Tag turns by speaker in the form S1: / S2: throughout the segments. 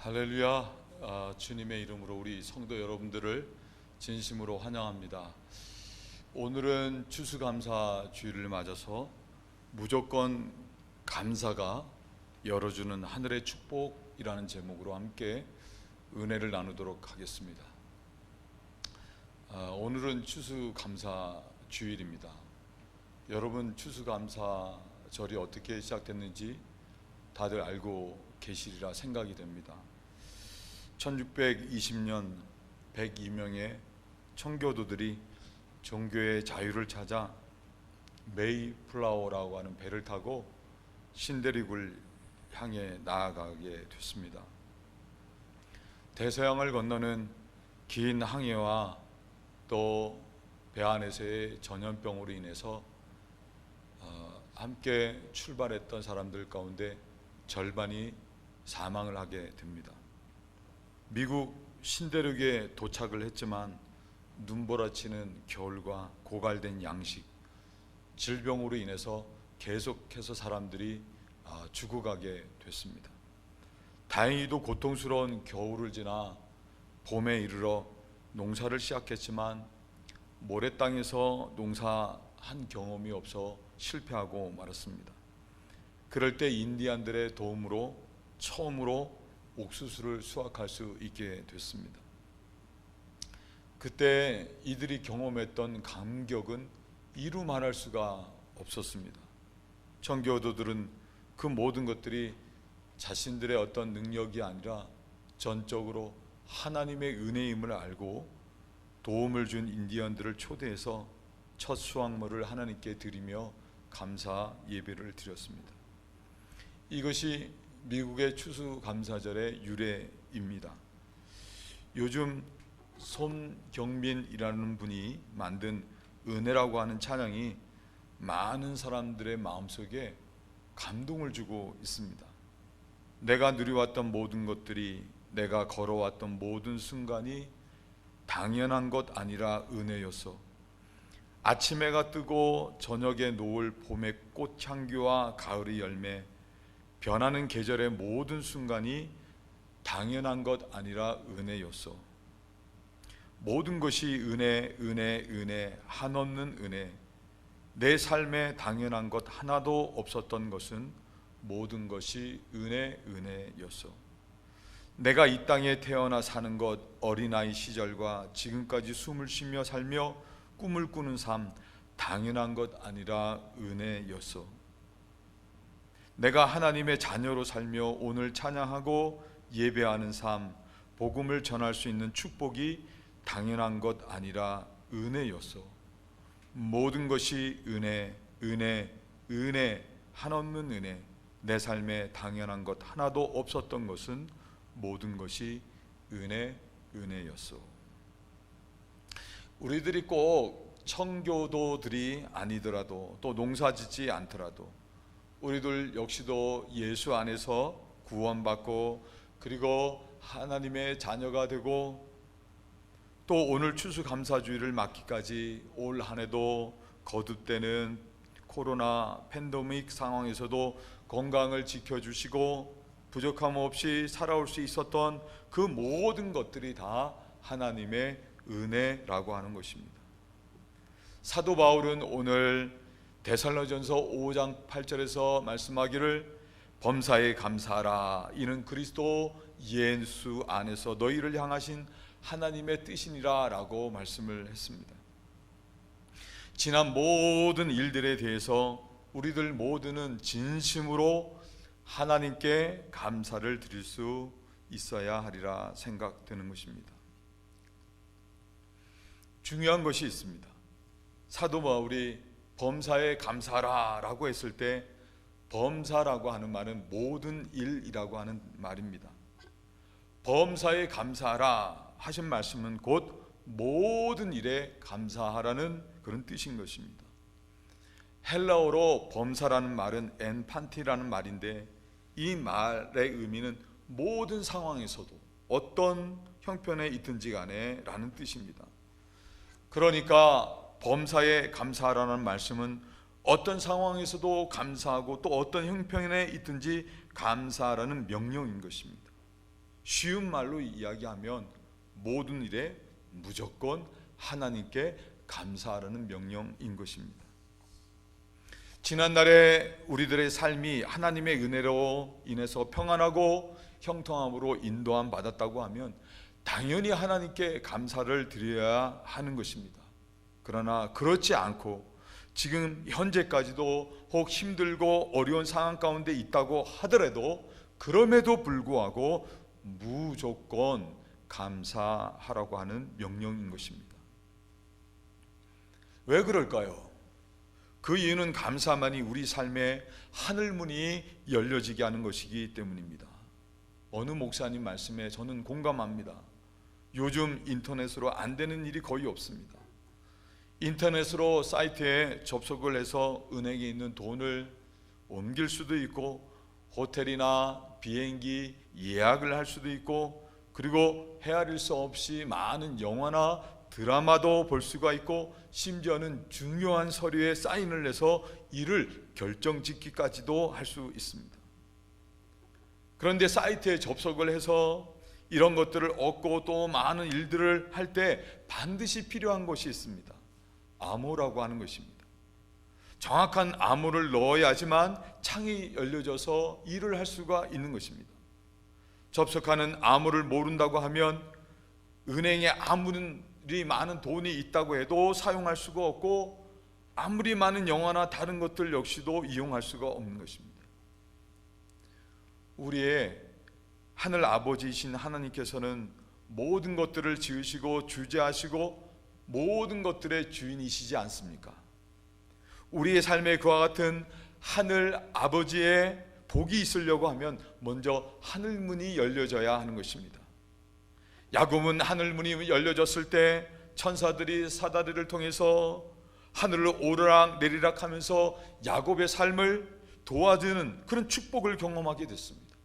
S1: 할렐루야. 주님의 이름으로 우리 성도 여러분들을 진심으로 환영합니다. 오늘은 추수감사 주일을 맞아서 무조건 감사가 열어주는 하늘의 축복이라는 제목으로 함께 은혜를 나누도록 하겠습니다. 오늘은 추수감사 주일입니다. 여러분, 추수감사절이 어떻게 시작됐는지 다들 알고 계시리라 생각이 됩니다. 1620년 102명의 청교도들이 종교의 자유를 찾아 메이플라워라고 하는 배를 타고 신대륙을 향해 나아가게 됐습니다. 대서양을 건너는 긴 항해와 또 배 안에서의 전염병으로 인해서 함께 출발했던 사람들 가운데 절반이 사망을 하게 됩니다. 미국 신대륙에 도착을 했지만 눈보라치는 겨울과 고갈된 양식, 질병으로 인해서 계속해서 사람들이 죽어가게 됐습니다. 다행히도 고통스러운 겨울을 지나 봄에 이르러 농사를 시작했지만 모래땅에서 농사한 경험이 없어 실패하고 말았습니다. 그럴 때 인디안들의 도움으로 처음으로 옥수수를 수확할 수 있게 됐습니다. 그때 이들이 경험했던 감격은 이루 말할 수가 없었습니다. 청교도들은 그 모든 것들이 자신들의 어떤 능력이 아니라 전적으로 하나님의 은혜임을 알고 도움을 준 인디언들을 초대해서 첫 수확물을 하나님께 드리며 감사 예배를 드렸습니다. 이것이 미국의 추수감사절의 유래입니다. 요즘 손경민이라는 분이 만든 은혜라고 하는 찬양이 많은 사람들의 마음속에 감동을 주고 있습니다. 내가 누려왔던 모든 것들이, 내가 걸어왔던 모든 순간이 당연한 것 아니라 은혜였어. 아침 해가 뜨고 저녁에 놓을 봄의 꽃향기와 가을의 열매, 변하는 계절의 모든 순간이 당연한 것 아니라 은혜였어. 모든 것이 은혜, 은혜, 은혜, 한없는 은혜. 내 삶에 당연한 것 하나도 없었던 것은 모든 것이 은혜, 은혜였어. 내가 이 땅에 태어나 사는 것, 어린아이 시절과 지금까지 숨을 쉬며 살며 꿈을 꾸는 삶, 당연한 것 아니라 은혜였어. 내가 하나님의 자녀로 살며 오늘 찬양하고 예배하는 삶, 복음을 전할 수 있는 축복이 당연한 것 아니라 은혜였어. 모든 것이 은혜, 은혜, 은혜, 한없는 은혜. 내 삶에 당연한 것 하나도 없었던 것은 모든 것이 은혜, 은혜였어. 우리들이 꼭 청교도들이 아니더라도, 또 농사짓지 않더라도 우리들 역시도 예수 안에서 구원받고, 그리고 하나님의 자녀가 되고, 또 오늘 추수감사주의를 맞기까지 올 한해도 거듭되는 코로나 팬데믹 상황에서도 건강을 지켜주시고 부족함 없이 살아올 수 있었던 그 모든 것들이 다 하나님의 은혜라고 하는 것입니다. 사도 바울은 오늘 데살로니가전서 5장 8절에서 말씀하기를 범사에 감사하라, 이는 그리스도 예수 안에서 너희를 향하신 하나님의 뜻이니라 라고 말씀을 했습니다. 지난 모든 일들에 대해서 우리들 모두는 진심으로 하나님께 감사를 드릴 수 있어야 하리라 생각되는 것입니다. 중요한 것이 있습니다. 사도 바울이 범사에 감사하라 라고 했을 때, 범사라고 하는 말은 모든 일이라고 하는 말입니다. 범사에 감사하라 하신 말씀은 곧 모든 일에 감사하라는 그런 뜻인 것입니다. 헬라어로 범사라는 말은 엔판티라는 말인데, 이 말의 의미는 모든 상황에서도 어떤 형편에 있든지 간에 라는 뜻입니다. 그러니까 범사에 감사하라는 말씀은 어떤 상황에서도 감사하고 또 어떤 형편에 있든지 감사하라는 명령인 것입니다. 쉬운 말로 이야기하면 모든 일에 무조건 하나님께 감사하라는 명령인 것입니다. 지난날에 우리들의 삶이 하나님의 은혜로 인해서 평안하고 형통함으로 인도함 받았다고 하면 당연히 하나님께 감사를 드려야 하는 것입니다. 그러나 그렇지 않고 지금 현재까지도 혹 힘들고 어려운 상황 가운데 있다고 하더라도 그럼에도 불구하고 무조건 감사하라고 하는 명령인 것입니다. 왜 그럴까요? 그 이유는 감사만이 우리 삶의 하늘문이 열려지게 하는 것이기 때문입니다. 어느 목사님 말씀에 저는 공감합니다. 요즘 인터넷으로 안 되는 일이 거의 없습니다. 인터넷으로 사이트에 접속을 해서 은행에 있는 돈을 옮길 수도 있고 호텔이나 비행기 예약을 할 수도 있고 그리고 헤아릴 수 없이 많은 영화나 드라마도 볼 수가 있고 심지어는 중요한 서류에 사인을 내서 이를 결정짓기까지도 할 수 있습니다. 그런데 사이트에 접속을 해서 이런 것들을 얻고 또 많은 일들을 할 때 반드시 필요한 것이 있습니다. 암호라고 하는 것입니다. 정확한 암호를 넣어야지만 창이 열려져서 일을 할 수가 있는 것입니다. 접속하는 암호를 모른다고 하면 은행에 아무리 많은 돈이 있다고 해도 사용할 수가 없고 아무리 많은 영화나 다른 것들 역시도 이용할 수가 없는 것입니다. 우리의 하늘 아버지이신 하나님께서는 모든 것들을 지으시고 주재하시고 모든 것들의 주인이시지 않습니까? 우리의 삶에 그와 같은 하늘 아버지의 복이 있으려고 하면 먼저 하늘문이 열려져야 하는 것입니다. 야곱은 하늘문이 열려졌을 때 천사들이 사다리를 통해서 하늘을 오르락 내리락 하면서 야곱의 삶을 도와주는 그런 축복을 경험하게 됐습니다.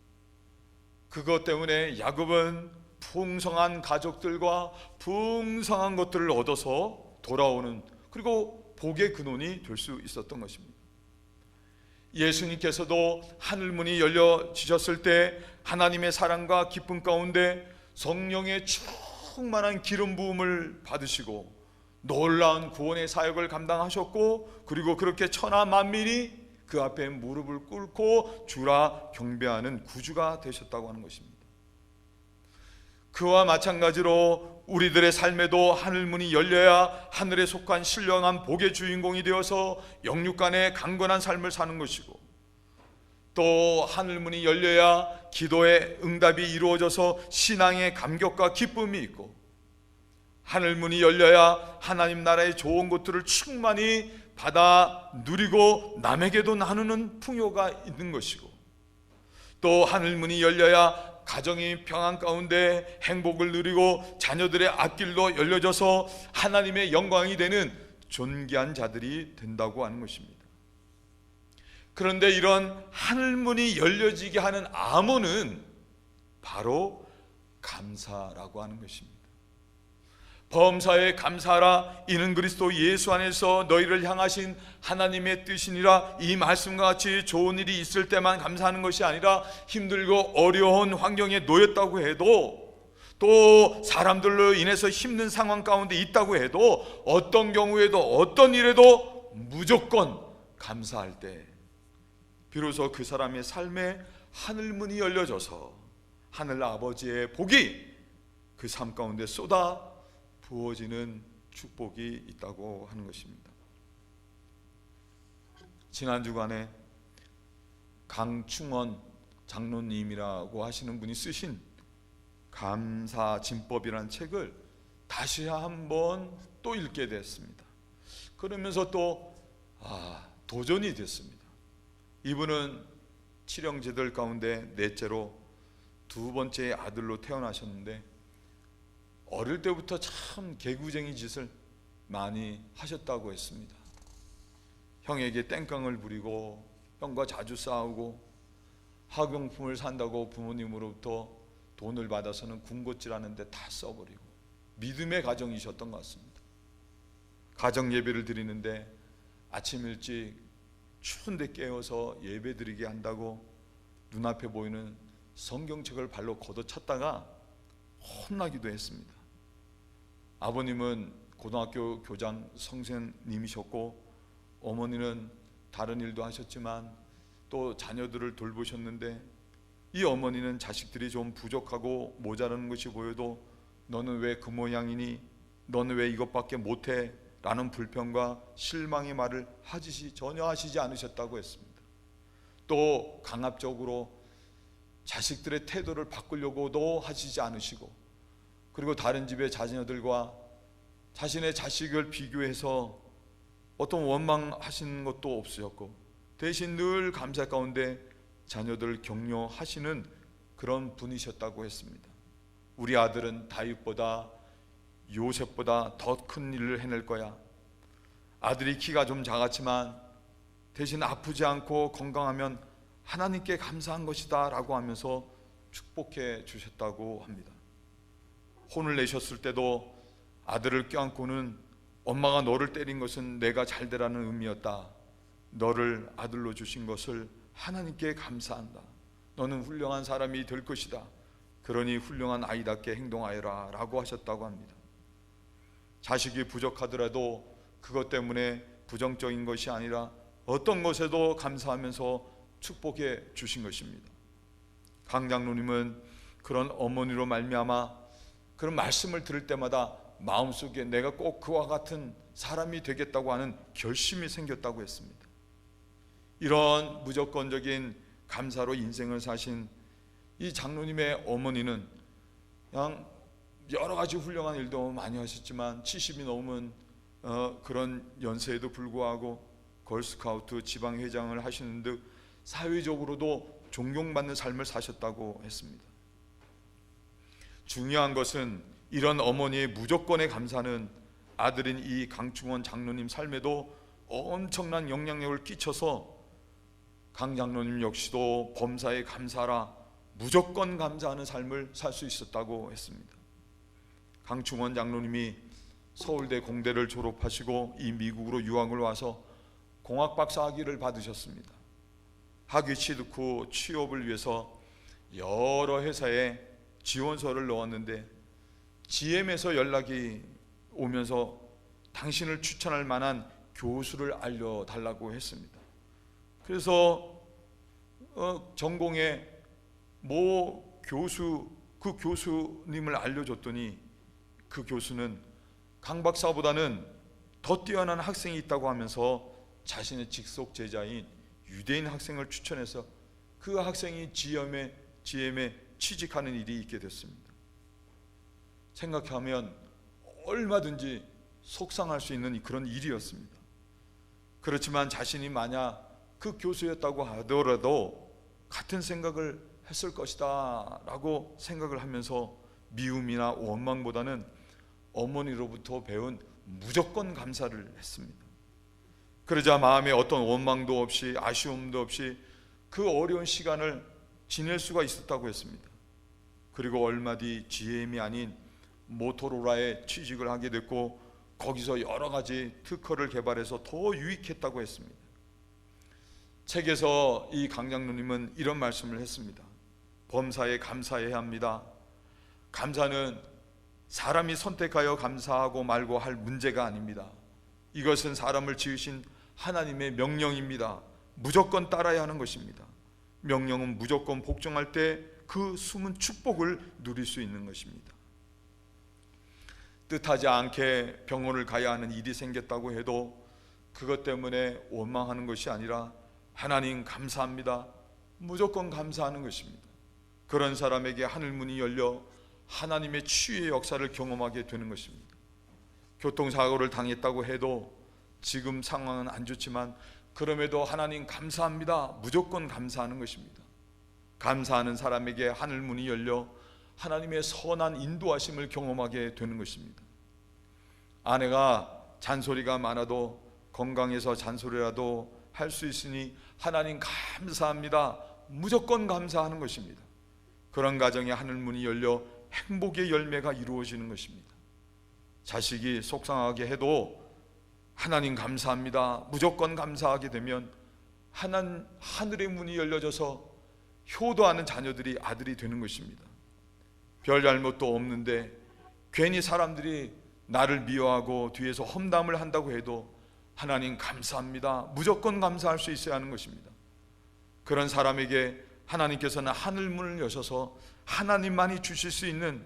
S1: 그것 때문에 야곱은 풍성한 가족들과 풍성한 것들을 얻어서 돌아오는 그리고 복의 근원이 될 수 있었던 것입니다. 예수님께서도 하늘문이 열려지셨을 때 하나님의 사랑과 기쁨 가운데 성령의 충만한 기름 부음을 받으시고 놀라운 구원의 사역을 감당하셨고 그리고 그렇게 천하 만민이 그 앞에 무릎을 꿇고 주라 경배하는 구주가 되셨다고 하는 것입니다. 그와 마찬가지로 우리들의 삶에도 하늘문이 열려야 하늘에 속한 신령한 복의 주인공이 되어서 영육간의 강건한 삶을 사는 것이고 또 하늘문이 열려야 기도의 응답이 이루어져서 신앙의 감격과 기쁨이 있고 하늘문이 열려야 하나님 나라의 좋은 것들을 충만히 받아 누리고 남에게도 나누는 풍요가 있는 것이고 또 하늘문이 열려야 가정이 평안 가운데 행복을 누리고 자녀들의 앞길도 열려져서 하나님의 영광이 되는 존귀한 자들이 된다고 하는 것입니다. 그런데 이런 하늘문이 열려지게 하는 암호는 바로 감사라고 하는 것입니다. 범사에 감사하라 이는 그리스도 예수 안에서 너희를 향하신 하나님의 뜻이니라. 이 말씀과 같이 좋은 일이 있을 때만 감사하는 것이 아니라 힘들고 어려운 환경에 놓였다고 해도 또 사람들로 인해서 힘든 상황 가운데 있다고 해도 어떤 경우에도 어떤 일에도 무조건 감사할 때 비로소 그 사람의 삶에 하늘문이 열려져서 하늘 아버지의 복이 그 삶 가운데 쏟아 부어지는 축복이 있다고 하는 것입니다. 지난 주간에 강충원 장로님이라고 하시는 분이 쓰신 감사진법이라는 책을 다시 한번 또 읽게 됐습니다. 그러면서 또 도전이 됐습니다. 이분은 칠형제들 가운데 넷째로 두 번째 아들로 태어나셨는데 어릴 때부터 참 개구쟁이 짓을 많이 하셨다고 했습니다. 형에게 땡깡을 부리고 형과 자주 싸우고 학용품을 산다고 부모님으로부터 돈을 받아서는 군것질하는데 다 써버리고 믿음의 가정이셨던 것 같습니다. 가정 예배를 드리는데 아침 일찍 추운데 깨어서 예배 드리게 한다고 눈앞에 보이는 성경책을 발로 걷어찼다가 혼나기도 했습니다. 아버님은 고등학교 교장 선생님이셨고 어머니는 다른 일도 하셨지만 또 자녀들을 돌보셨는데, 이 어머니는 자식들이 좀 부족하고 모자라는 것이 보여도 너는 왜 그 모양이니? 너는 왜 이것밖에 못해? 라는 불평과 실망의 말을 전혀 하시지 않으셨다고 했습니다. 또 강압적으로 자식들의 태도를 바꾸려고도 하시지 않으시고, 그리고 다른 집의 자녀들과 자신의 자식을 비교해서 어떤 원망하시는 것도 없으셨고, 대신 늘 감사 가운데 자녀들을 격려하시는 그런 분이셨다고 했습니다. 우리 아들은 다윗보다 요셉보다 더 큰 일을 해낼 거야. 아들이 키가 좀 작았지만 대신 아프지 않고 건강하면 하나님께 감사한 것이다 라고 하면서 축복해 주셨다고 합니다. 혼을 내셨을 때도 아들을 껴안고는 엄마가 너를 때린 것은 내가 잘 되라는 의미였다. 너를 아들로 주신 것을 하나님께 감사한다. 너는 훌륭한 사람이 될 것이다. 그러니 훌륭한 아이답게 행동하여라 라고 하셨다고 합니다. 자식이 부족하더라도 그것 때문에 부정적인 것이 아니라 어떤 것에도 감사하면서 축복해 주신 것입니다. 강 장로님은 그런 어머니로 말미암아 그런 말씀을 들을 때마다 마음속에 내가 꼭 그와 같은 사람이 되겠다고 하는 결심이 생겼다고 했습니다. 이런 무조건적인 감사로 인생을 사신 이 장로님의 어머니는 그냥 여러 가지 훌륭한 일도 많이 하셨지만 70이 넘은 그런 연세에도 불구하고 걸스카우트 지방회장을 하시는 듯 사회적으로도 존경받는 삶을 사셨다고 했습니다. 중요한 것은 이런 어머니의 무조건의 감사는 아들인 이 강충원 장로님 삶에도 엄청난 영향력을 끼쳐서 강 장로님 역시도 범사에 감사하라, 무조건 감사하는 삶을 살 수 있었다고 했습니다. 강충원 장로님이 서울대 공대를 졸업하시고 이 미국으로 유학을 와서 공학 박사 학위를 받으셨습니다. 학위 취득 후 취업을 위해서 여러 회사에 지원서를 넣었는데 GM에서 연락이 오면서 당신을 추천할 만한 교수를 알려달라고 했습니다. 그래서 전공의 모 교수, 그 교수님을 알려줬더니 그 교수는 강 박사보다는 더 뛰어난 학생이 있다고 하면서 자신의 직속 제자인 유대인 학생을 추천해서 그 학생이 GM에 취직하는 일이 있게 됐습니다. 생각하면 얼마든지 속상할 수 있는 그런 일이었습니다. 그렇지만 자신이 만약 그 교수였다고 하더라도 같은 생각을 했을 것이다 라고 생각을 하면서 미움이나 원망보다는 어머니로부터 배운 무조건 감사를 했습니다. 그러자 마음에 어떤 원망도 없이 아쉬움도 없이 그 어려운 시간을 지낼 수가 있었다고 했습니다. 그리고 얼마 뒤 GM이 아닌 모토로라에 취직을 하게 됐고 거기서 여러 가지 특허를 개발해서 더 유익했다고 했습니다. 책에서 이 강 장로님은 이런 말씀을 했습니다. 범사에 감사해야 합니다. 감사는 사람이 선택하여 감사하고 말고 할 문제가 아닙니다. 이것은 사람을 지으신 하나님의 명령입니다. 무조건 따라야 하는 것입니다. 명령은 무조건 복종할 때 그 숨은 축복을 누릴 수 있는 것입니다. 뜻하지 않게 병원을 가야 하는 일이 생겼다고 해도 그것 때문에 원망하는 것이 아니라 하나님 감사합니다, 무조건 감사하는 것입니다. 그런 사람에게 하늘문이 열려 하나님의 치유의 역사를 경험하게 되는 것입니다. 교통사고를 당했다고 해도 지금 상황은 안 좋지만 그럼에도 하나님 감사합니다, 무조건 감사하는 것입니다. 감사하는 사람에게 하늘문이 열려 하나님의 선한 인도하심을 경험하게 되는 것입니다. 아내가 잔소리가 많아도 건강해서 잔소리라도 할 수 있으니 하나님 감사합니다, 무조건 감사하는 것입니다. 그런 가정에 하늘문이 열려 행복의 열매가 이루어지는 것입니다. 자식이 속상하게 해도 하나님 감사합니다, 무조건 감사하게 되면 하늘의 문이 열려져서 효도하는 자녀들이 아들이 되는 것입니다. 별 잘못도 없는데 괜히 사람들이 나를 미워하고 뒤에서 험담을 한다고 해도 하나님 감사합니다, 무조건 감사할 수 있어야 하는 것입니다. 그런 사람에게 하나님께서는 하늘문을 여셔서 하나님만이 주실 수 있는,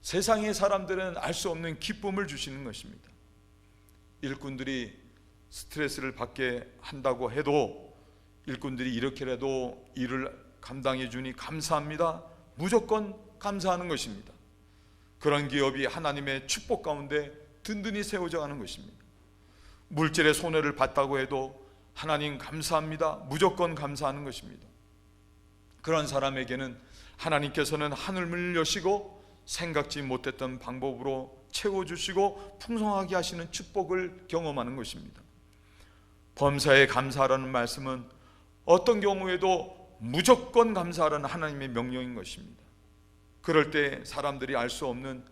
S1: 세상의 사람들은 알 수 없는 기쁨을 주시는 것입니다. 일꾼들이 스트레스를 받게 한다고 해도 일꾼들이 이렇게라도 일을 감당해 주니 감사합니다, 무조건 감사하는 것입니다. 그런 기업이 하나님의 축복 가운데 든든히 세워져 가는 것입니다. 물질의 손해를 봤다고 해도 하나님 감사합니다, 무조건 감사하는 것입니다. 그런 사람에게는 하나님께서는 하늘문을 여시고 생각지 못했던 방법으로 채워주시고 풍성하게 하시는 축복을 경험하는 것입니다. 범사에 감사하라는 말씀은 어떤 경우에도 무조건 감사하라는 하나님의 명령인 것입니다. 그럴 때 사람들이 알 수 없는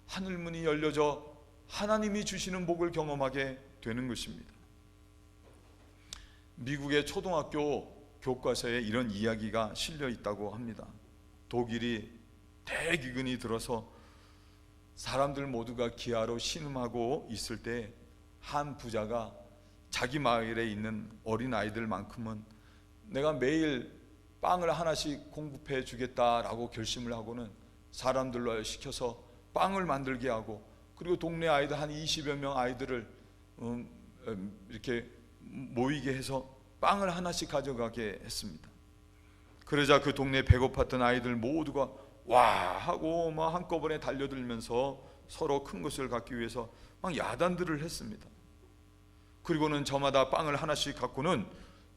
S1: 하늘문이 열려져 하나님이 주시는 복을 경험하게 되는 것입니다. 미국의 초등학교 교과서에 이런 이야기가 실려 있다고 합니다. 독일이 대기근이 들어서 사람들 모두가 기아로 신음하고 있을 때 한 부자가 자기 마을에 있는 어린아이들만큼은 내가 매일 빵을 하나씩 공급해 주겠다라고 결심을 하고는 사람들로 시켜서 빵을 만들게 하고, 그리고 동네 아이들 한 20여 명 아이들을 이렇게 모이게 해서 빵을 하나씩 가져가게 했습니다. 그러자 그 동네 배고팠던 아이들 모두가 와 하고 막 한꺼번에 달려들면서 서로 큰 것을 갖기 위해서 막 야단들을 했습니다. 그리고는 저마다 빵을 하나씩 갖고는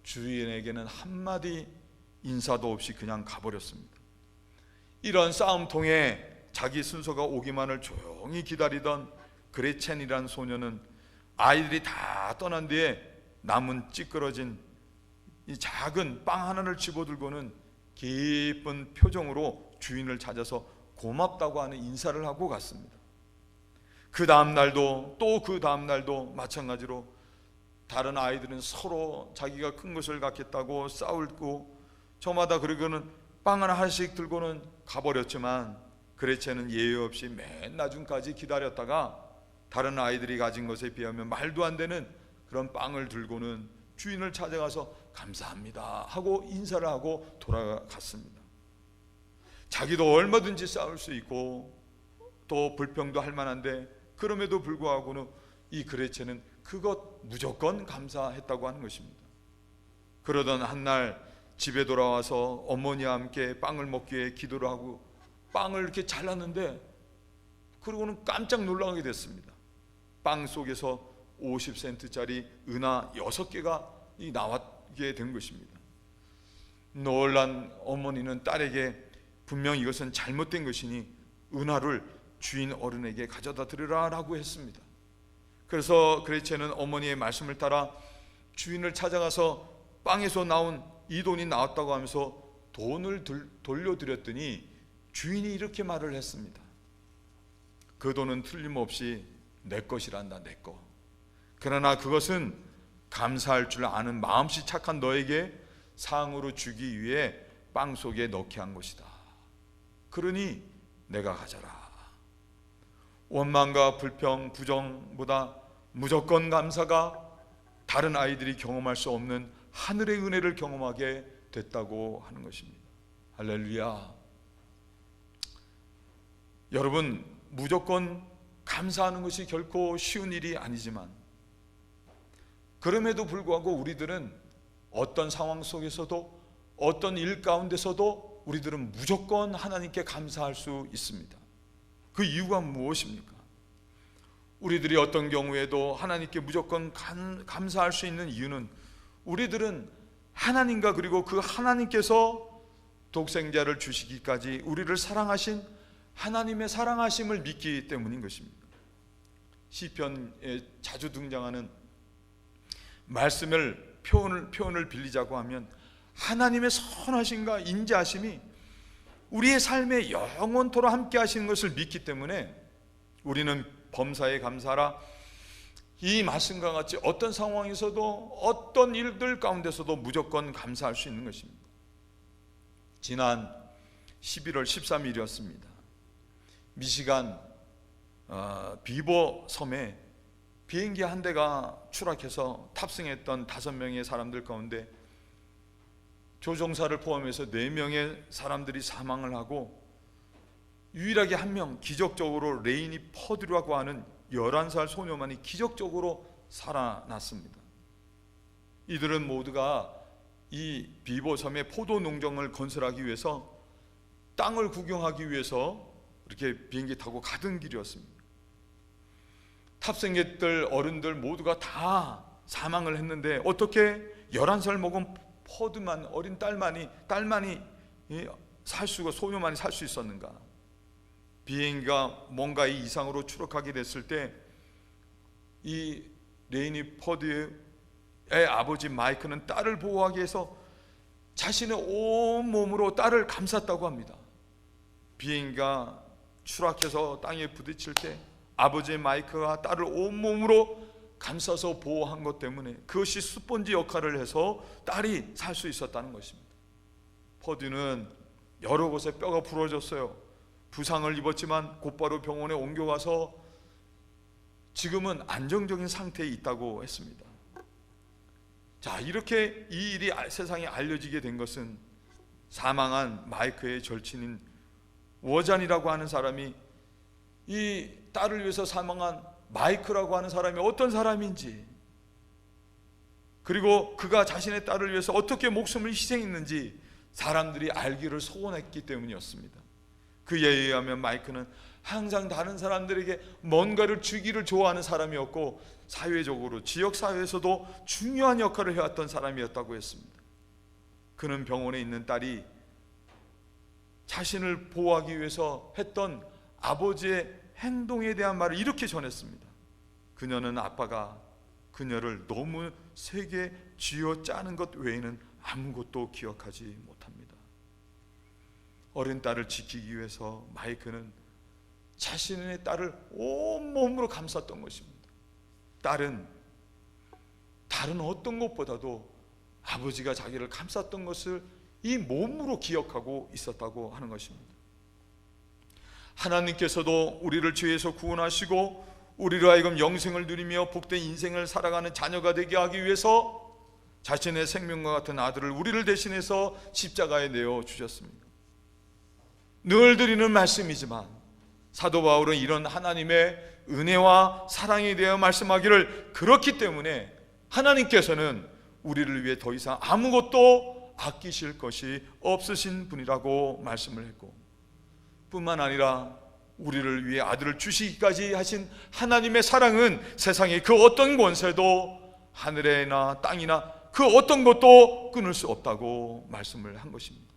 S1: 주인에게는 한마디 인사도 없이 그냥 가버렸습니다. 이런 싸움통에 자기 순서가 오기만을 조용히 기다리던 그레첸이라는 소녀는 아이들이 다 떠난 뒤에 남은 찌그러진 이 작은 빵 하나를 집어들고는 기쁜 표정으로 주인을 찾아서 고맙다고 하는 인사를 하고 갔습니다. 그 다음 날도 또 그 다음 날도 마찬가지로 다른 아이들은 서로 자기가 큰 것을 갖겠다고 싸우고 저마다 그러고는 빵 하나씩 들고는 가버렸지만 그레체는 예의 없이 맨 나중까지 기다렸다가 다른 아이들이 가진 것에 비하면 말도 안 되는 그런 빵을 들고는 주인을 찾아가서 감사합니다 하고 인사를 하고 돌아갔습니다. 자기도 얼마든지 싸울 수 있고 또 불평도 할 만한데 그럼에도 불구하고는 이 그레체는 그것 무조건 감사했다고 하는 것입니다. 그러던 한날 집에 돌아와서 어머니와 함께 빵을 먹기 위해 기도를 하고 빵을 이렇게 잘랐는데 그러고는 깜짝 놀라게 됐습니다. 빵 속에서 50센트짜리 은하 6개가 나왔게 된 것입니다. 놀란 어머니는 딸에게 분명 이것은 잘못된 것이니 은하를 주인 어른에게 가져다 드리라 라고 했습니다. 그래서 그레체는 어머니의 말씀을 따라 주인을 찾아가서 빵에서 나온 이 돈이 나왔다고 하면서 돈을 돌려드렸더니 주인이 이렇게 말을 했습니다. 그 돈은 틀림없이 내 것이란다, 내 것. 그러나 그것은 감사할 줄 아는 마음씨 착한 너에게 상으로 주기 위해 빵 속에 넣게 한 것이다. 그러니 내가 가져라. 원망과 불평, 부정보다 무조건 감사가 다른 아이들이 경험할 수 없는 하늘의 은혜를 경험하게 됐다고 하는 것입니다. 할렐루야. 여러분, 무조건 감사하는 것이 결코 쉬운 일이 아니지만 그럼에도 불구하고 우리들은 어떤 상황 속에서도 어떤 일 가운데서도 우리들은 무조건 하나님께 감사할 수 있습니다. 그 이유가 무엇입니까? 우리들이 어떤 경우에도 하나님께 무조건 감사할 수 있는 이유는 우리들은 하나님과 그리고 그 하나님께서 독생자를 주시기까지 우리를 사랑하신 하나님의 사랑하심을 믿기 때문인 것입니다. 시편에 자주 등장하는 말씀을 표현을 빌리자고 하면 하나님의 선하심과 인자하심이 우리의 삶에 영원토록 함께 하시는 것을 믿기 때문에 우리는 범사에 감사하라, 이 말씀과 같이 어떤 상황에서도 어떤 일들 가운데서도 무조건 감사할 수 있는 것입니다. 지난 11월 13일이었습니다. 미시간 비버 섬에 비행기 한 대가 추락해서 탑승했던 5명의 사람들 가운데 조종사를 포함해서 4명의 사람들이 사망을 하고 유일하게 1명, 기적적으로 레이니 퍼드라고 하는 11살 소녀만이 기적적으로 살아났습니다. 이들은 모두가 이 비보섬에 포도 농장을 건설하기 위해서 땅을 구경하기 위해서 이렇게 비행기 타고 가던 길이었습니다. 탑승객들 어른들 모두가 다 사망을 했는데 어떻게 11살 먹은 퍼드만, 어린 딸만이 살 수가, 소녀만이 살 수 있었는가? 비행기가 뭔가 이상으로 추락하게 됐을 때 이 레이니 퍼드의 아버지 마이크는 딸을 보호하기 위해서 자신의 온 몸으로 딸을 감쌌다고 합니다. 비행기가 추락해서 땅에 부딪힐 때 아버지 마이크가 딸을 온몸으로 감싸서 보호한 것 때문에 그것이 스펀지 역할을 해서 딸이 살 수 있었다는 것입니다. 퍼드는 여러 곳에 뼈가 부러졌어요. 부상을 입었지만 곧바로 병원에 옮겨가서 지금은 안정적인 상태에 있다고 했습니다. 자, 이렇게 이 일이 세상에 알려지게 된 것은 사망한 마이크의 절친인 워잔이라고 하는 사람이 이 딸을 위해서 사망한 마이크라고 하는 사람이 어떤 사람인지, 그리고 그가 자신의 딸을 위해서 어떻게 목숨을 희생했는지 사람들이 알기를 소원했기 때문이었습니다. 그에 의하면 마이크는 항상 다른 사람들에게 뭔가를 주기를 좋아하는 사람이었고 사회적으로 지역사회에서도 중요한 역할을 해왔던 사람이었다고 했습니다. 그는 병원에 있는 딸이 자신을 보호하기 위해서 했던 아버지의 행동에 대한 말을 이렇게 전했습니다. 그녀는 아빠가 그녀를 너무 세게 쥐어짜는 것 외에는 아무것도 기억하지 못합니다. 어린 딸을 지키기 위해서 마이크는 자신의 딸을 온몸으로 감쌌던 것입니다. 딸은 다른 어떤 것보다도 아버지가 자기를 감쌌던 것을 이 몸으로 기억하고 있었다고 하는 것입니다. 하나님께서도 우리를 죄에서 구원하시고 우리로 하여금 영생을 누리며 복된 인생을 살아가는 자녀가 되게 하기 위해서 자신의 생명과 같은 아들을 우리를 대신해서 십자가에 내어 주셨습니다. 늘 드리는 말씀이지만 사도 바울은 이런 하나님의 은혜와 사랑에 대해 말씀하기를, 그렇기 때문에 하나님께서는 우리를 위해 더 이상 아무것도 아끼실 것이 없으신 분이라고 말씀을 했고, 뿐만 아니라 우리를 위해 아들을 주시기까지 하신 하나님의 사랑은 세상의 그 어떤 권세도 하늘이나 땅이나 그 어떤 것도 끊을 수 없다고 말씀을 한 것입니다.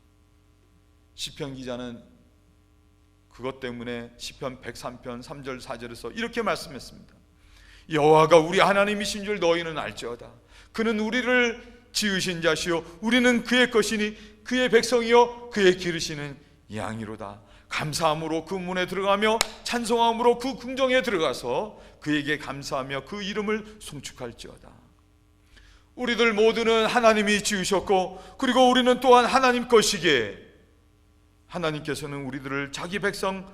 S1: 시편 기자는 그것 때문에 시편 103편 3절 4절에서 이렇게 말씀했습니다. 여호와가 우리 하나님이신 줄 너희는 알지어다. 그는 우리를 지으신 자시요 우리는 그의 것이니 그의 백성이요 그의 기르시는 양이로다. 감사함으로 그 문에 들어가며 찬송함으로 그 궁정에 들어가서 그에게 감사하며 그 이름을 송축할지어다. 우리들 모두는 하나님이 지으셨고, 그리고 우리는 또한 하나님 것이기에 하나님께서는 우리들을 자기 백성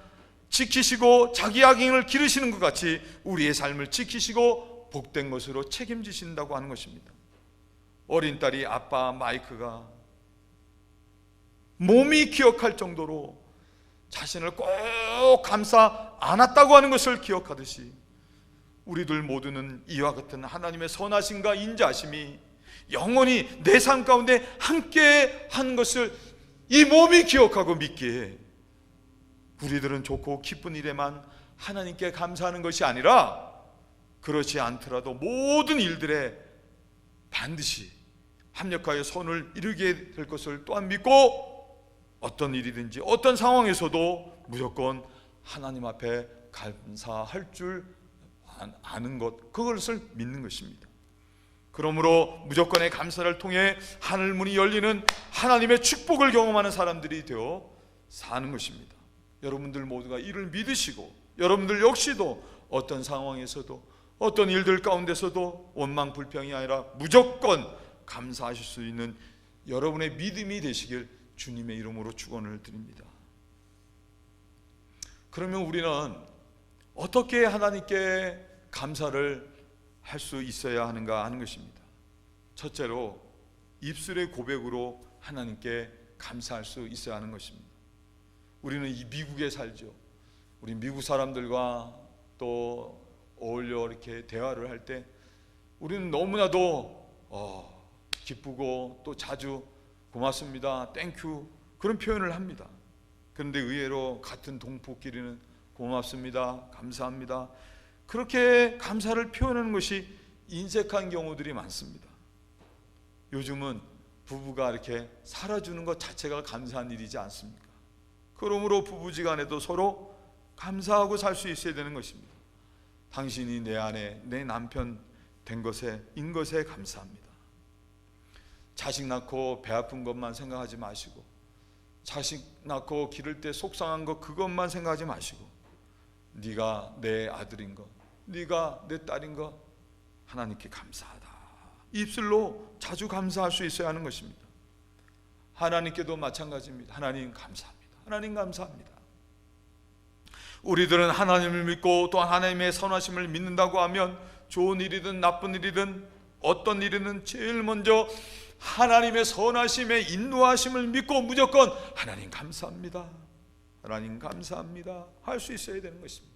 S1: 지키시고 자기 악인을 기르시는 것 같이 우리의 삶을 지키시고 복된 것으로 책임지신다고 하는 것입니다. 어린 딸이 아빠 마이크가 몸이 기억할 정도로 자신을 꼭 감싸 안았다고 하는 것을 기억하듯이 우리들 모두는 이와 같은 하나님의 선하심과 인자하심이 영원히 내 삶 가운데 함께 한 것을 이 몸이 기억하고 믿기에 우리들은 좋고 기쁜 일에만 하나님께 감사하는 것이 아니라 그렇지 않더라도 모든 일들에 반드시 합력하여 선을 이루게 될 것을 또한 믿고 어떤 일이든지 어떤 상황에서도 무조건 하나님 앞에 감사할 줄 아는 것, 그것을 믿는 것입니다. 그러므로 무조건의 감사를 통해 하늘문이 열리는 하나님의 축복을 경험하는 사람들이 되어 사는 것입니다. 여러분들 모두가 이를 믿으시고 여러분들 역시도 어떤 상황에서도 어떤 일들 가운데서도 원망 불평이 아니라 무조건 감사하실 수 있는 여러분의 믿음이 되시길 주님의 이름으로 축원을 드립니다. 그러면 우리는 어떻게 하나님께 감사를 할 수 있어야 하는가 하는 것입니다. 첫째로 입술의 고백으로 하나님께 감사할 수 있어야 하는 것입니다. 우리는 이 미국에 살죠. 우리 미국 사람들과 또 어울려 이렇게 대화를 할 때 우리는 너무나도 기쁘고 또 자주 고맙습니다, 땡큐 그런 표현을 합니다. 그런데 의외로 같은 동포끼리는 고맙습니다, 감사합니다 그렇게 감사를 표현하는 것이 인색한 경우들이 많습니다. 요즘은 부부가 이렇게 살아주는 것 자체가 감사한 일이지 않습니까? 그러므로 부부지간에도 서로 감사하고 살 수 있어야 되는 것입니다. 당신이 내 아내, 내 남편 된 것에, 인 것에 감사합니다. 자식 낳고 배 아픈 것만 생각하지 마시고, 자식 낳고 기를 때 속상한 것 그것만 생각하지 마시고, 네가 내 아들인 것, 네가 내 딸인 것 하나님께 감사하다. 입술로 자주 감사할 수 있어야 하는 것입니다. 하나님께도 마찬가지입니다. 하나님 감사합니다. 하나님 감사합니다. 우리들은 하나님을 믿고 또 하나님의 선하심을 믿는다고 하면 좋은 일이든 나쁜 일이든 어떤 일이든 제일 먼저 하나님의 선하심에 인도하심을 믿고 무조건 하나님 감사합니다, 하나님 감사합니다 할 수 있어야 되는 것입니다.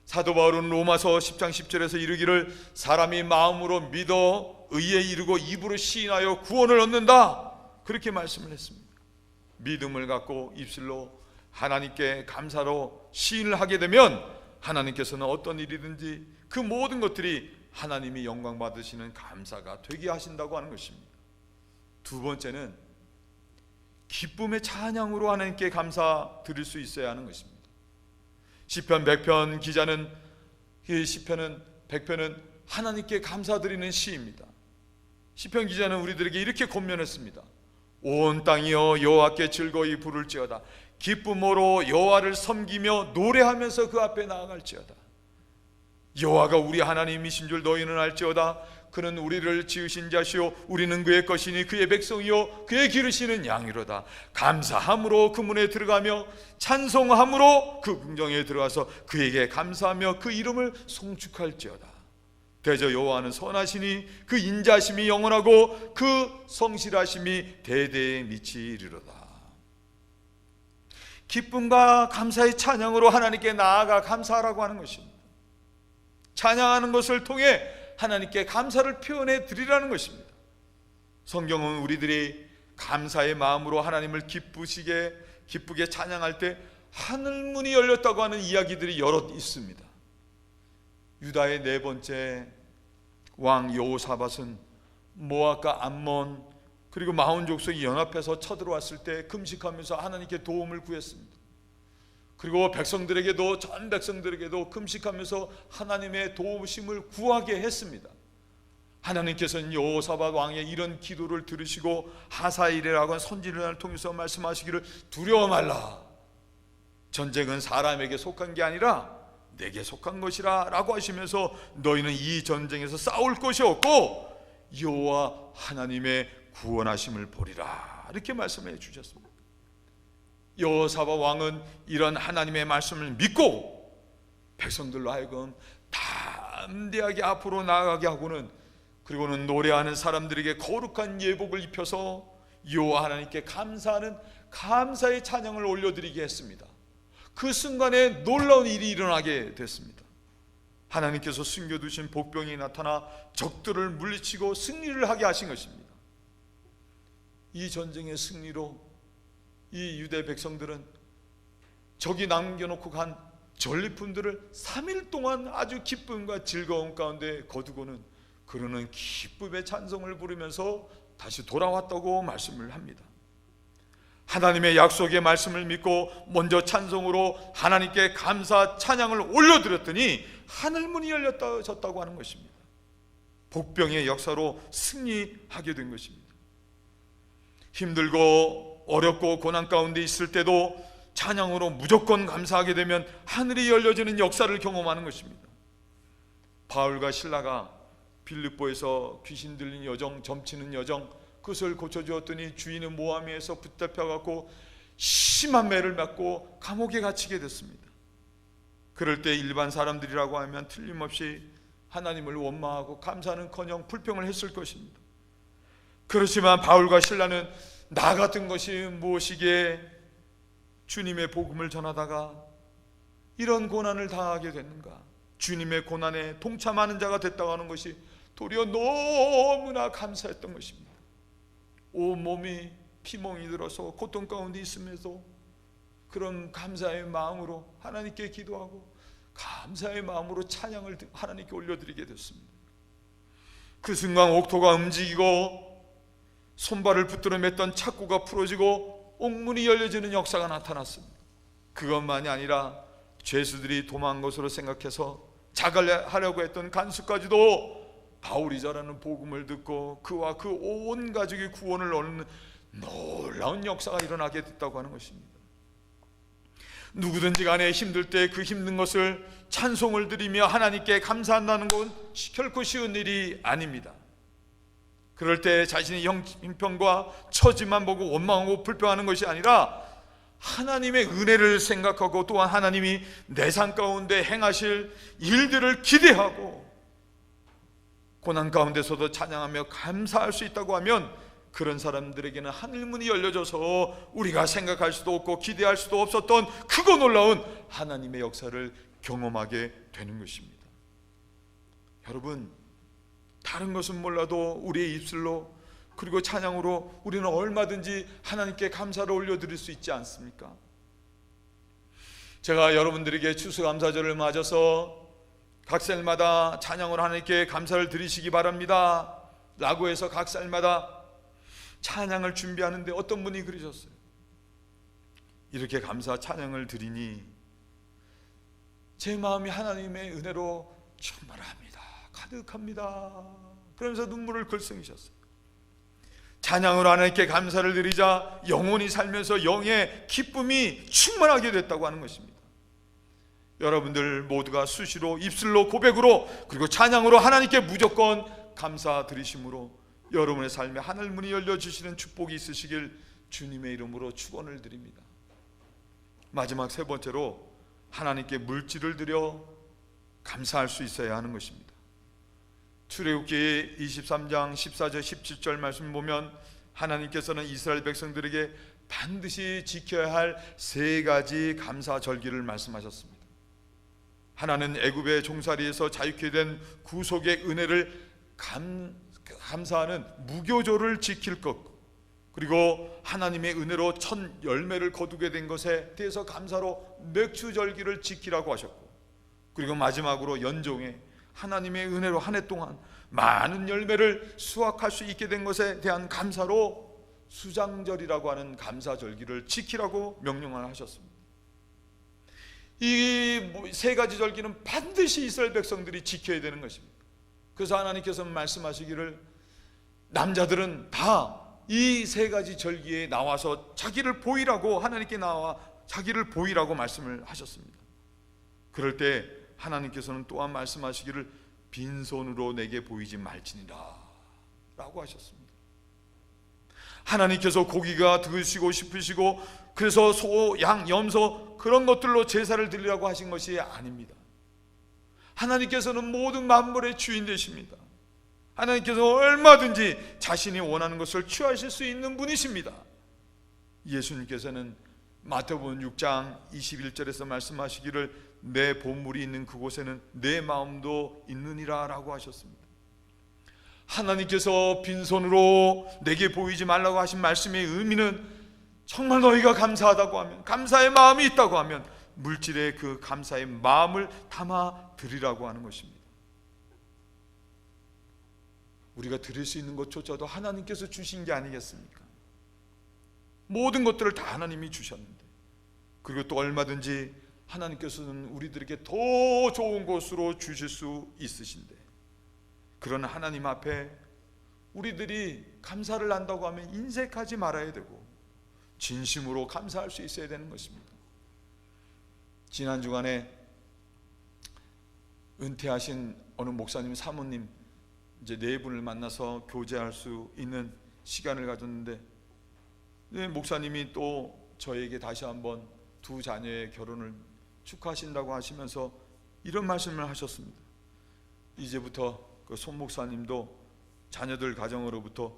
S1: 사도 바울은 로마서 10장 10절에서 이르기를 사람이 마음으로 믿어 의에 이르고 입으로 시인하여 구원을 얻는다 그렇게 말씀을 했습니다. 믿음을 갖고 입술로 하나님께 감사로 시인을 하게 되면 하나님께서는 어떤 일이든지 그 모든 것들이 하나님이 영광 받으시는 감사가 되게 하신다고 하는 것입니다. 두 번째는 기쁨의 찬양으로 하나님께 감사 드릴 수 있어야 하는 것입니다. 시편 100편 기자는 이 시편은 100편은 하나님께 감사드리는 시입니다. 시편 기자는 우리들에게 이렇게 권면했습니다. 온 땅이여 여호와께 즐거이 부를지어다. 기쁨으로 여호와를 섬기며 노래하면서 그 앞에 나아갈지어다. 여호와가 우리 하나님이신 줄 너희는 알지어다. 그는 우리를 지으신 자시요 우리는 그의 것이니 그의 백성이요 그의 기르시는 양이로다. 감사함으로 그 문에 들어가며 찬송함으로 그 궁정에 들어가서 그에게 감사하며 그 이름을 송축할지어다. 대저 여호와는 선하시니 그 인자심이 영원하고 그 성실하심이 대대에 미치리로다. 기쁨과 감사의 찬양으로 하나님께 나아가 감사하라고 하는 것입니다. 찬양하는 것을 통해 하나님께 감사를 표현해 드리라는 것입니다. 성경은 우리들이 감사의 마음으로 하나님을 기쁘게 찬양할 때 하늘문이 열렸다고 하는 이야기들이 여럿 있습니다. 유다의 네 번째 왕 여호사밧은 모압과 암몬 그리고 마온 족속이 연합해서 쳐들어왔을 때 금식하면서 하나님께 도움을 구했습니다. 그리고 백성들에게도 전 백성들에게도 금식하면서 하나님의 도우심을 구하게 했습니다. 하나님께서는 여호사밧 왕의 이런 기도를 들으시고 하사일이라고 하는 선지자를 통해서 말씀하시기를 두려워 말라. 전쟁은 사람에게 속한 게 아니라 내게 속한 것이라 라고 하시면서 너희는 이 전쟁에서 싸울 것이 없고 여호와 하나님의 구원하심을 보리라 이렇게 말씀해 주셨습니다. 여호사밧 왕은 이런 하나님의 말씀을 믿고 백성들로 하여금 담대하게 앞으로 나아가게 하고는 그리고는 노래하는 사람들에게 거룩한 예복을 입혀서 여호와 하나님께 감사하는 감사의 찬양을 올려드리게 했습니다. 그 순간에 놀라운 일이 일어나게 됐습니다. 하나님께서 숨겨두신 복병이 나타나 적들을 물리치고 승리를 하게 하신 것입니다. 이 전쟁의 승리로 이 유대 백성들은 적이 남겨놓고 간 전리품들을 3일 동안 아주 기쁨과 즐거움 가운데 거두고는 그러는 기쁨의 찬송을 부르면서 다시 돌아왔다고 말씀을 합니다. 하나님의 약속의 말씀을 믿고 먼저 찬송으로 하나님께 감사 찬양을 올려드렸더니 하늘문이 열렸다고 하는 것입니다. 복병의 역사로 승리하게 된 것입니다. 힘들고 어렵고 고난 가운데 있을 때도 찬양으로 무조건 감사하게 되면 하늘이 열려지는 역사를 경험하는 것입니다. 바울과 실라가 빌립보에서 귀신 들린 여정, 점치는 여정, 그 그것을 고쳐주었더니 주인은 모함에서 붙잡혀갖고 심한 매를 맞고 감옥에 갇히게 됐습니다. 그럴 때 일반 사람들이라고 하면 틀림없이 하나님을 원망하고 감사는커녕 불평을 했을 것입니다. 그렇지만 바울과 실라는 나 같은 것이 무엇이기에 주님의 복음을 전하다가 이런 고난을 당하게 됐는가? 주님의 고난에 동참하는 자가 됐다고 하는 것이 도리어 너무나 감사했던 것입니다. 온몸이 피멍이 들어서 고통 가운데 있으면서 그런 감사의 마음으로 하나님께 기도하고 감사의 마음으로 찬양을 하나님께 올려드리게 됐습니다. 그 순간 옥토가 움직이고 손발을 붙들어 맸던 착고가 풀어지고 옥문이 열려지는 역사가 나타났습니다. 그것만이 아니라 죄수들이 도망한 것으로 생각해서 자갈하려고 했던 간수까지도 바울이 전하는 복음을 듣고 그와 그 온 가족이 구원을 얻는 놀라운 역사가 일어나게 됐다고 하는 것입니다. 누구든지 간에 힘들 때 그 힘든 것을 찬송을 드리며 하나님께 감사한다는 건 결코 쉬운 일이 아닙니다. 그럴 때 자신의 형편과 처지만 보고 원망하고 불평하는 것이 아니라 하나님의 은혜를 생각하고 또한 하나님이 내 삶 가운데 행하실 일들을 기대하고 고난 가운데서도 찬양하며 감사할 수 있다고 하면 그런 사람들에게는 하늘문이 열려져서 우리가 생각할 수도 없고 기대할 수도 없었던 크고 놀라운 하나님의 역사를 경험하게 되는 것입니다. 여러분, 다른 것은 몰라도 우리의 입술로 그리고 찬양으로 우리는 얼마든지 하나님께 감사를 올려드릴 수 있지 않습니까? 제가 여러분들에게 추수감사절을 맞아서 각 쌀마다 찬양으로 하나님께 감사를 드리시기 바랍니다 라고 해서 각 쌀마다 찬양을 준비하는데 어떤 분이 그러셨어요. 이렇게 감사 찬양을 드리니 제 마음이 하나님의 은혜로 충만합니다, 가득합니다, 그러면서 눈물을 글썽이셨어요. 찬양으로 하나님께 감사를 드리자 영혼이 살면서 영의 기쁨이 충만하게 됐다고 하는 것입니다. 여러분들 모두가 수시로 입술로 고백으로 그리고 찬양으로 하나님께 무조건 감사 드리심으로 여러분의 삶에 하늘문이 열려주시는 축복이 있으시길 주님의 이름으로 축원을 드립니다. 마지막 세 번째로 하나님께 물질을 드려 감사할 수 있어야 하는 것입니다. 출애굽기 23장 14절 17절 말씀 보면 하나님께서는 이스라엘 백성들에게 반드시 지켜야 할 세 가지 감사 절기를 말씀하셨습니다. 하나는 애굽의 종살이에서 자유케 된 구속의 은혜를 감사하는 무교조를 지킬 것, 그리고 하나님의 은혜로 첫 열매를 거두게 된 것에 대해서 감사로 맥주절기를 지키라고 하셨고, 그리고 마지막으로 연종에 하나님의 은혜로 한 해 동안 많은 열매를 수확할 수 있게 된 것에 대한 감사로 수장절이라고 하는 감사절기를 지키라고 명령을 하셨습니다. 이 세 가지 절기는 반드시 이스라엘 백성들이 지켜야 되는 것입니다. 그래서 하나님께서 말씀하시기를 남자들은 다 이 세 가지 절기에 나와서 자기를 보이라고, 하나님께 나와 자기를 보이라고 말씀을 하셨습니다. 그럴 때 하나님께서는 또한 말씀하시기를 빈손으로 내게 보이지 말지니라 라고 하셨습니다. 하나님께서 고기가 드시고 싶으시고 그래서 소, 양, 염소 그런 것들로 제사를 드리라고 하신 것이 아닙니다. 하나님께서는 모든 만물의 주인 되십니다. 하나님께서 얼마든지 자신이 원하는 것을 취하실 수 있는 분이십니다. 예수님께서는 마태복음 6장 21절에서 말씀하시기를 내 보물이 있는 그곳에는 내 마음도 있느니라 라고 하셨습니다. 하나님께서 빈손으로 내게 보이지 말라고 하신 말씀의 의미는 정말 너희가 감사하다고 하면, 감사의 마음이 있다고 하면 물질에 그 감사의 마음을 담아 드리라고 하는 것입니다. 우리가 드릴 수 있는 것조차도 하나님께서 주신 게 아니겠습니까? 모든 것들을 다 하나님이 주셨는데, 그리고 또 얼마든지 하나님께서는 우리들에게 더 좋은 것으로 주실 수 있으신데, 그런 하나님 앞에 우리들이 감사를 한다고 하면 인색하지 말아야 되고 진심으로 감사할 수 있어야 되는 것입니다. 지난 주간에 은퇴하신 어느 목사님 사모님 이제 네 분을 만나서 교제할 수 있는 시간을 가졌는데, 목사님이 또 저에게 다시 한번 두 자녀의 결혼을 축하하신다고 하시면서 이런 말씀을 하셨습니다. 이제부터 그 손 목사님도 자녀들 가정으로부터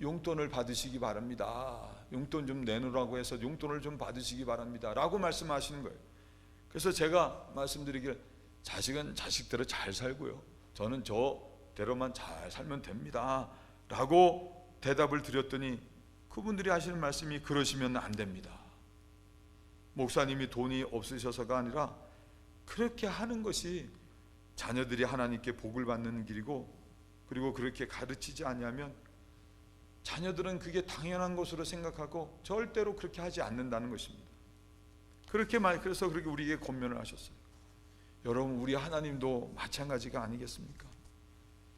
S1: 용돈을 받으시기 바랍니다. 용돈 좀 내놓으라고 해서 용돈을 좀 받으시기 바랍니다 라고 말씀하시는 거예요. 그래서 제가 말씀드리길, 자식은 자식대로 잘 살고요, 저는 저대로만 잘 살면 됩니다 라고 대답을 드렸더니 그분들이 하시는 말씀이, 그러시면 안 됩니다. 목사님이 돈이 없으셔서가 아니라 그렇게 하는 것이 자녀들이 하나님께 복을 받는 길이고, 그리고 그렇게 가르치지 않으면 자녀들은 그게 당연한 것으로 생각하고 절대로 그렇게 하지 않는다는 것입니다. 그래서 그렇게 우리에게 권면을 하셨어요. 여러분, 우리 하나님도 마찬가지가 아니겠습니까?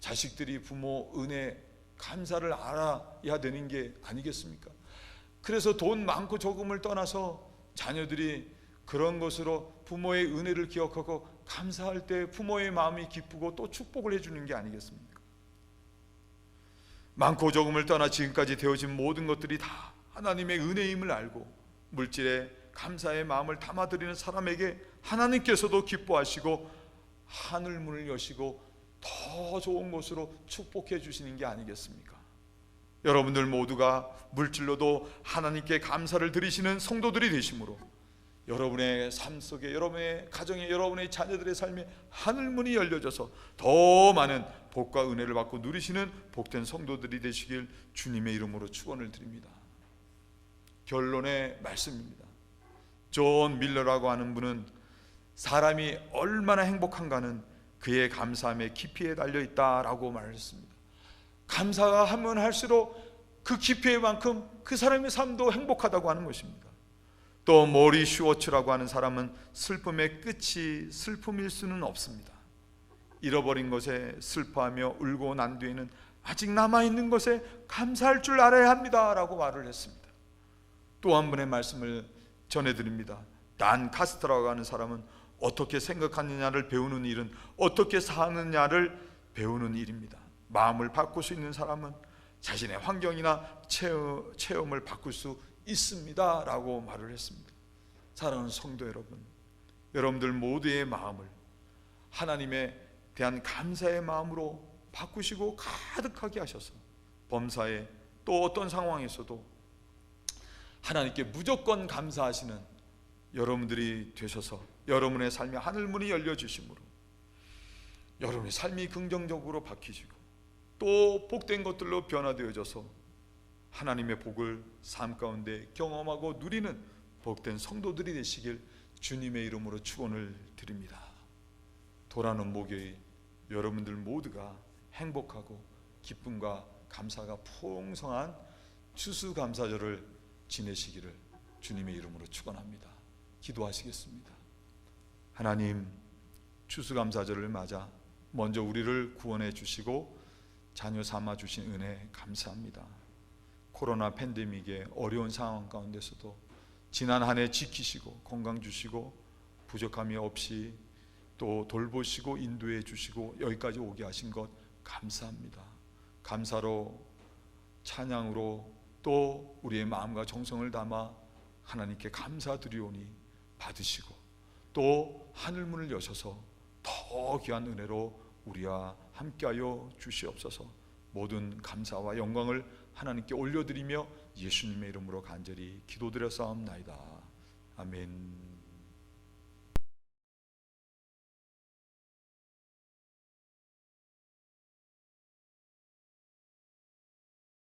S1: 자식들이 부모 은혜 감사를 알아야 되는 게 아니겠습니까? 그래서 돈 많고 적음을 떠나서 자녀들이 그런 것으로 부모의 은혜를 기억하고 감사할 때 부모의 마음이 기쁘고 또 축복을 해주는 게 아니겠습니까? 많고 적음을 떠나 지금까지 되어진 모든 것들이 다 하나님의 은혜임을 알고 물질에 감사의 마음을 담아드리는 사람에게 하나님께서도 기뻐하시고 하늘문을 여시고 더 좋은 곳으로 축복해 주시는 게 아니겠습니까? 여러분들 모두가 물질로도 하나님께 감사를 드리시는 성도들이 되심으로 여러분의 삶 속에, 여러분의 가정에, 여러분의 자녀들의 삶에 하늘문이 열려져서 더 많은 복과 은혜를 받고 누리시는 복된 성도들이 되시길 주님의 이름으로 축원을 드립니다. 결론의 말씀입니다. 존 밀러라고 하는 분은 사람이 얼마나 행복한가는 그의 감사함의 깊이에 달려있다라고 말했습니다. 감사하면 할수록 그 깊이만큼 그 사람의 삶도 행복하다고 하는 것입니다. 또 모리 슈워츠라고 하는 사람은 슬픔의 끝이 슬픔일 수는 없습니다. 잃어버린 것에 슬퍼하며 울고 난 뒤에는 아직 남아있는 것에 감사할 줄 알아야 합니다 라고 말을 했습니다. 또 한 분의 말씀을 전해드립니다. 단 카스트라고 하는 사람은 어떻게 생각하느냐를 배우는 일은 어떻게 사느냐를 배우는 일입니다. 마음을 바꿀 수 있는 사람은 자신의 환경이나 체험을 바꿀 수 있습니다 라고 말을 했습니다. 사랑하는 성도 여러분, 여러분들 모두의 마음을 하나님에 대한 감사의 마음으로 바꾸시고 가득하게 하셔서 범사에 또 어떤 상황에서도 하나님께 무조건 감사하시는 여러분들이 되셔서 여러분의 삶에 하늘문이 열려주심으로 여러분의 삶이 긍정적으로 바뀌시고 또 복된 것들로 변화되어져서 하나님의 복을 삶 가운데 경험하고 누리는 복된 성도들이 되시길 주님의 이름으로 축원을 드립니다. 돌아오는 목요일 여러분들 모두가 행복하고 기쁨과 감사가 풍성한 추수감사절을 지내시기를 주님의 이름으로 축원합니다. 기도하시겠습니다. 하나님, 추수감사절을 맞아 먼저 우리를 구원해 주시고 자녀 삼아 주신 은혜 감사합니다. 코로나 팬데믹의 어려운 상황 가운데서도 지난 한 해 지키시고 건강 주시고 부족함이 없이 또 돌보시고 인도해 주시고 여기까지 오게 하신 것 감사합니다. 감사로 찬양으로 또 우리의 마음과 정성을 담아 하나님께 감사드리오니 받으시고 또 하늘문을 여셔서 더 귀한 은혜로 우리와 함께하여 주시옵소서. 모든 감사와 영광을 하나님께 올려드리며 예수님의 이름으로 간절히 기도드려 싸움나이다. 아멘.